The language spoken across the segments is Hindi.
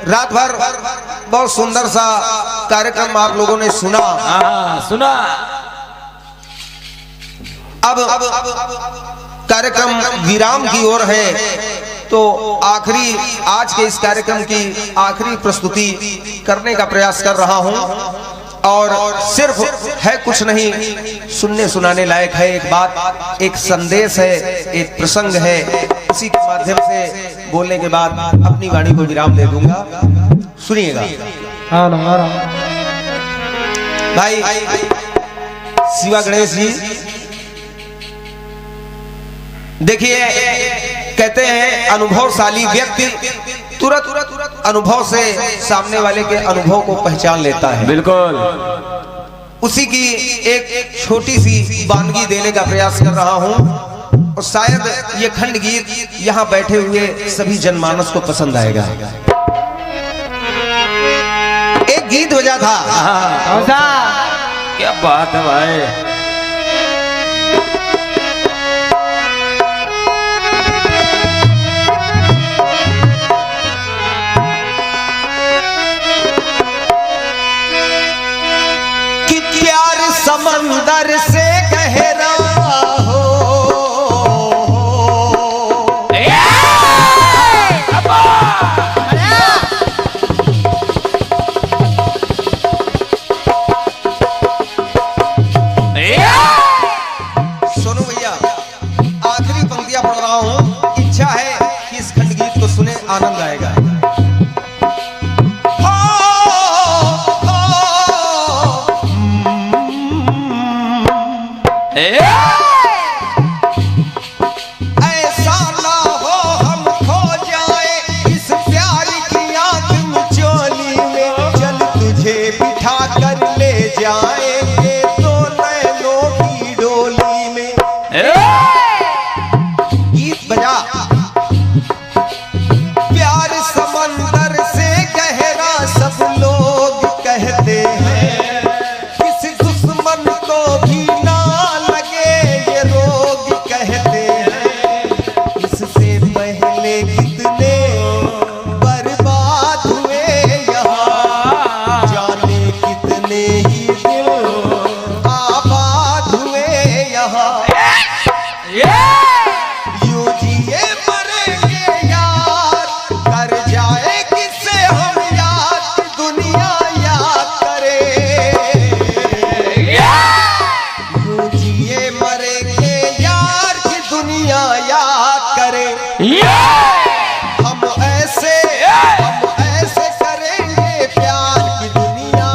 रात भर बहुत सुंदर सा कार्यक्रम आप लोगों ने सुना। सुना। अब कार्यक्रम विराम की ओर है, तो आखिरी आज के इस कार्यक्रम की आखिरी प्रस्तुति करने का प्रयास कर रहा हूं। और सिर्फ है कुछ नहीं, सुनने सुनाने लायक है, एक बात, एक संदेश है, एक प्रसंग है। इसी के माध्यम से बोलने के बाद अपनी वाणी को विराम दे दूंगा, सुनिएगा। भाई शिवा गणेश जी, देखिए कहते हैं अनुभवशाली व्यक्ति तुरंत अनुभव से सामने वाले के अनुभव को पहचान लेता है। बिल्कुल उसी की एक छोटी सी वानगी देने का प्रयास कर रहा हूं, और शायद ये खंड गीत यहाँ बैठे हुए सभी जनमानस को पसंद आएगा। एक गीत बजा था, क्या बात है भाई। समंदर से गहरा हो, सुनो भैया, आखिरी पंक्तियां पढ़ रहा हूं, इच्छा है कि इस खंड गीत को सुने, आनंद आएगा। ऐसा ना हो हम खो जाए इस प्यार की आंख मिचोली में, चल तुझे बिठा कर ले जाएंगे तो नैनों की डोली में। गीत बजा। प्यार समंदर से गहरा सब लोग कहते हैं, किसी दुश्मन को भी ना लगे ये रोग कहते हैं। इससे पहले कितने बर्बाद हुए यहाँ, जाने कितने ही दिल आबाद हुए यहाँ। यूं जिए मरेंगे यार, कर जाए किसे हम याद, दुनिया याद करे। यूं जिए मरेंगे यार की दुनिया याद करे। हम ऐसे करेंगे प्यार की दुनिया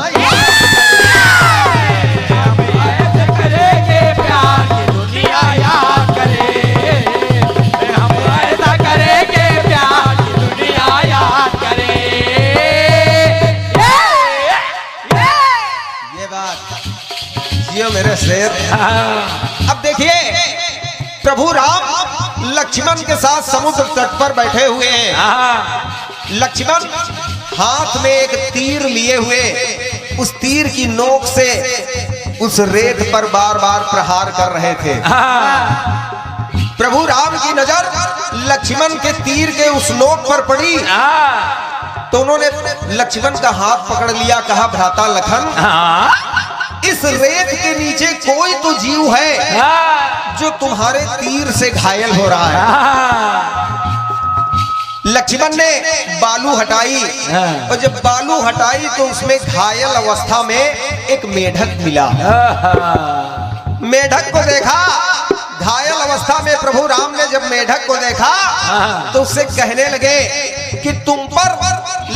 करेंगे प्यार की दुनिया याद करे। हम ऐसा करेंगे प्यार की दुनिया याद करे। ये बात जियो मेरे शेर। अब देखिए, प्रभु राम लक्ष्मण के साथ समुद्र तट पर बैठे हुए हैं। लक्ष्मण हाथ में एक तीर लिए हुए, उस तीर की नोक से उस रेत पर बार बार प्रहार कर रहे थे। प्रभु राम की नजर लक्ष्मण के तीर के उस नोक पर पड़ी, तो उन्होंने लक्ष्मण का हाथ पकड़ लिया, कहा भ्राता लखन, इस रेत के नीचे कोई तो जीव है जो तुम्हारे तीर से घायल हो रहा है। लक्ष्मण ने बालू हटाई, और जब बालू हटाई तो उसमें घायल अवस्था में एक मेढक मिला। मेढक को देखा, घायल अवस्था में प्रभु राम ने जब मेढक को देखा तो उससे कहने लगे कि तुम पर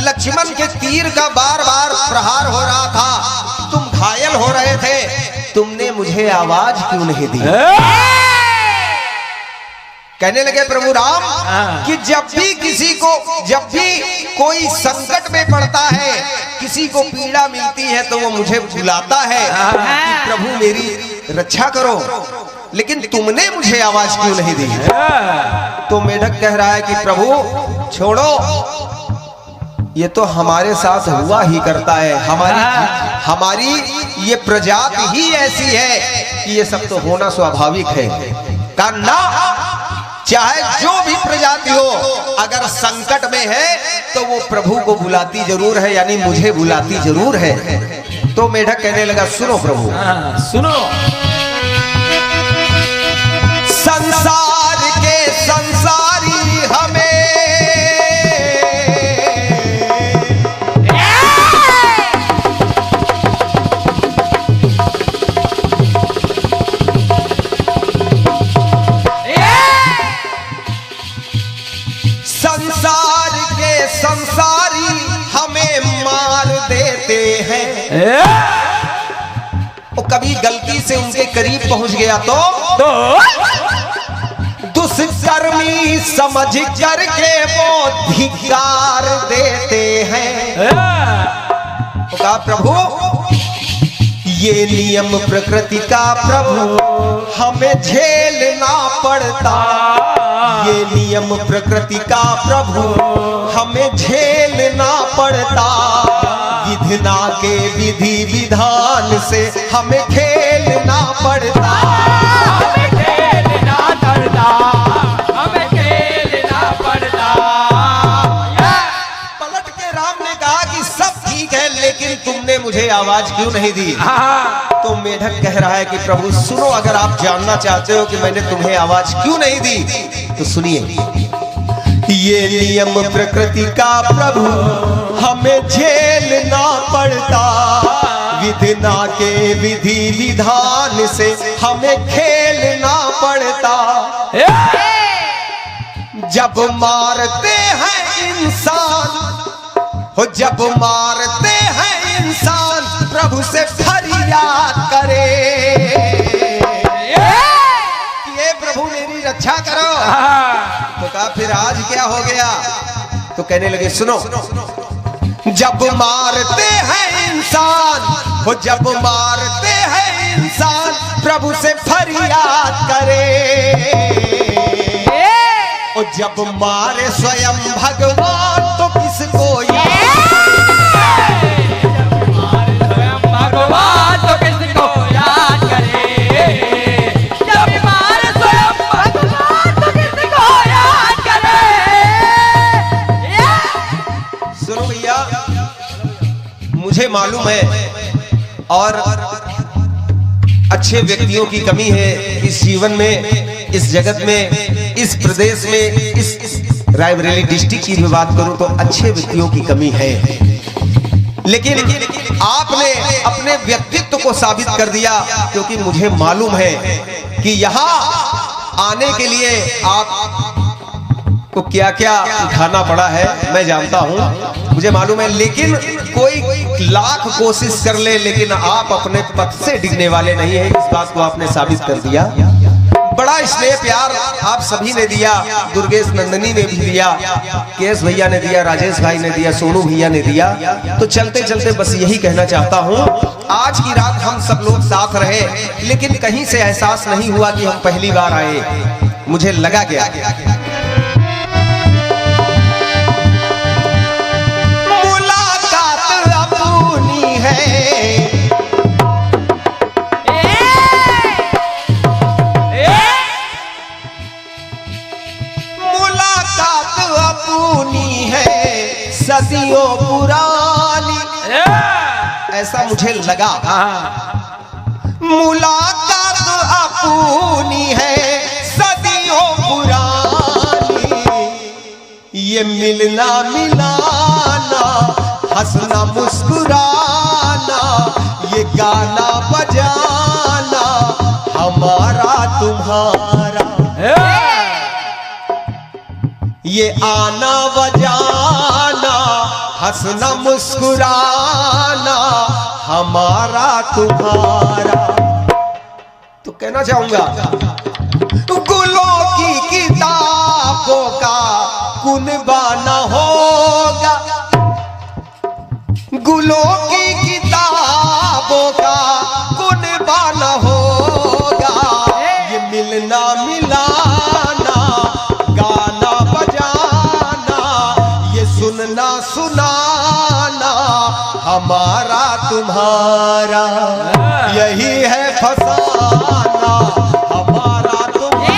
लक्ष्मण के तीर का बार बार प्रहार हो रहा था, तुम घायल हो रहे थे, तुमने मुझे आवाज क्यों नहीं दी। कहने लगे प्रभु राम कि जब भी कोई संकट में पड़ता है, किसी को पीड़ा मिलती है, तो वो मुझे बुलाता है कि प्रभु मेरी रक्षा करो, लेकिन तुमने मुझे आवाज क्यों नहीं दी। तो मेढक कह रहा है कि प्रभु छोड़ो, ये तो हमारे साथ हुआ ही करता है, हमारी ये प्रजाति ही ऐसी है कि ये सब तो होना स्वाभाविक है। कहा ना, चाहे जो भी प्रजाति हो, अगर संकट में है तो वो प्रभु को बुलाती जरूर है, यानी मुझे बुलाती जरूर है। तो मेढक कहने लगा, सुनो प्रभु, सुनो। संसार के संसारी हमें संसार के संसारी हमें मार देते हैं। वो कभी गलती से उनके करीब पहुंच गया तो दुष्कर्मी समझ करके वो धिक्कार देते हैं। तो कहा, प्रभु ये नियम प्रकृति का प्रभु हमें झेलना पड़ता, ये नियम प्रकृति का प्रभु हमें झेलना पड़ता, विधना के विधि विधान से हमें खेलना पड़ता, हमें खेलना पड़ता, हमें खेलना पड़ता। पलट के राम ने कहा कि सब ठीक है, लेकिन तुमने मुझे आवाज क्यों नहीं दी? तो मेढक कह रहा है कि प्रभु सुनो, अगर आप जानना चाहते हो कि मैंने तुम्हें आवाज क्यों नहीं दी तो सुनिए। ये नियम प्रकृति का प्रभु हमें झेलना पड़ता, विधना के विधि विधान से हमें खेलना पड़ता। जब मारते हैं इंसान हो, जब मारते हैं इंसान प्रभु से फरियाद करे कि हे प्रभु मेरी रक्षा करो। तो कहा, फिर आज क्या हो गया? तो कहने लगे, सुनो, जब मारते हैं इंसान हो, जब मारते हैं इंसान प्रभु से फरियाद करे, और जब मारे स्वयं भगवान तो किसको भगवान तो किसको याद करे, जब मारे स्वयं भगवान तो किसको याद करे। सुनो भैया, मुझे मालूम है और अच्छे व्यक्तियों की कमी है इस जीवन में, इस जगत में, इस प्रदेश में, इस रायबरेली डिस्ट्रिक्ट की भी बात करूं तो अच्छे व्यक्तियों की कमी है। लेकिन आपने अपने व्यक्तित्व को साबित कर दिया, क्योंकि मुझे मालूम है कि यहाँ आने के लिए आपको क्या क्या उठाना पड़ा है, मैं जानता हूँ, मुझे मालूम है। लेकिन कोई लाख कोशिश कर ले, लेकिन आप अपने पथ से डिगने वाले नहीं है, इस बात को आपने साबित कर दिया। बड़ा स्नेह प्यार आप सभी ने दिया, दुर्गेश नंदनी ने भी दिया, केस भैया ने दिया, राजेश भाई ने दिया, सोनू भैया ने दिया। तो चलते चलते बस यही कहना चाहता हूँ, आज की रात हम सब लोग साथ रहे, लेकिन कहीं से एहसास नहीं हुआ कि हम पहली बार आए। मुझे लगा क्या मुलाकात अपनी है, सदियों पुरानी, ऐसा मुझे लगा। मुलाकात अपनी है सदियों पुरानी, ये मिलना मिलाना, हंसना मुस्कुराना, ये गाना बजाना हमारा तुम्हारा, ये आना बजाना, हंसना मुस्कुराना हमारा तुम्हारा। तो कहना चाहूंगा, गुलों की किताबों का कुनबाना होगा, गुलों की किताबों का कुनबाना होगा, ये मिलना मिलाना, गाना बजाना, ये सुनना सुनाना हमारा तुम्हारा, यही है फसाना हमारा तुम्हारा।